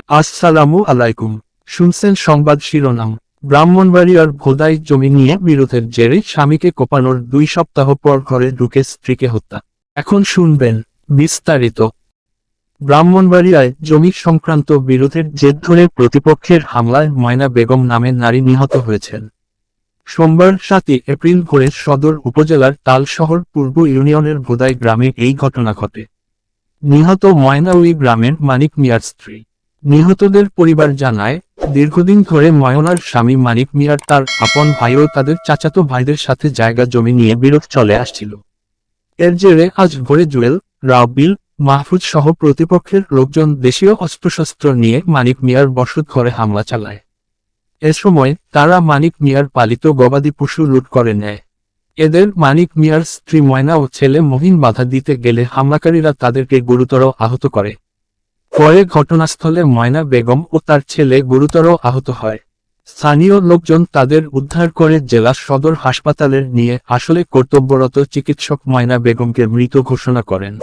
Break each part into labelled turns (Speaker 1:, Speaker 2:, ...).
Speaker 1: আসসালামু আলাইকুম। শুনছেন সংবাদ শিরোনাম। ব্রাহ্মণবাড়িয়ার ভোদাই জমি নিয়ে বিরোধের জেরে স্বামীকে কোপানোর 2 সপ্তাহ পর ঘরে ঢুকে স্ত্রীকে হত্যা। এখন শুনবেন বিস্তারিত। ব্রাহ্মণবাড়িয়ায় জমি সংক্রান্ত বিরোধের জের ধরে প্রতিপক্ষের হামলায় ময়না বেগম নামে নারী নিহত হয়েছেন। সোমবার 7 এপ্রিল ভোরে সদর উপজেলার তালশহর পূর্ব ইউনিয়নের ভোদাই গ্রামে এই ঘটনা ঘটে। নিহত ময়না ওই গ্রামের মানিক মিয়ার স্ত্রী। নিহতদের পরিবার জানায়, দীর্ঘদিন ধরে ময়নার স্বামী মানিক মিয়ার তার আপন ভাই ও তাদের চাচাতো ভাইদের সাথে জায়গা জমি নিয়ে বিরোধ চলে আসছিল। এর জেরে আজ ভোরে জুয়েল, রাব্বিল, মাহফুজ সহ প্রতিপক্ষের লোকজন দেশীয় অস্ত্রশস্ত্র নিয়ে মানিক মিয়ার বসতঘরে হামলা চালায়। এ সময় তারা মানিক মিয়ার পালিত গবাদি পশু লুট করে নেয়। এদের মানিক মিয়ার স্ত্রী ময়না ও ছেলে মহিন বাধা দিতে গেলে হামলাকারীরা তাদেরকে গুরুতর আহত করে। পরে ঘটনাস্থলে ময়না বেগম ও তার ছেলে গুরুতর আহত হয়। স্থানীয় লোকজন তাদের উদ্ধার করে জেলা সদর হাসপাতালে নিয়ে আসলে কর্তব্যরত চিকিৎসক ময়না বেগমকে মৃত ঘোষণা করেন।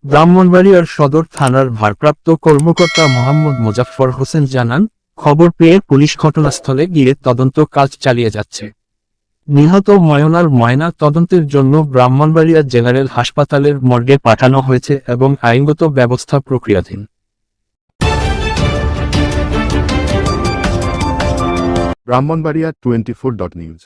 Speaker 1: ব্রাহ্মণবাড়িয়ার সদর থানার ভারপ্রাপ্ত কর্মকর্তা মোহাম্মদ মোজাফফর হোসেন জানান, খবর পেয়ে পুলিশ ঘটনাস্থলে গিয়ে তদন্ত কাজ চালিয়ে যাচ্ছে। নিহত ময়নার ময়না তদন্তের জন্য ব্রাহ্মণবাড়িয়া জেনারেল হাসপাতালের মর্গে পাঠানো হয়েছে এবং আইনগত ব্যবস্থা প্রক্রিয়াধীন।
Speaker 2: ব্রাহ্মণবাড়িয়া 24.নিউজ।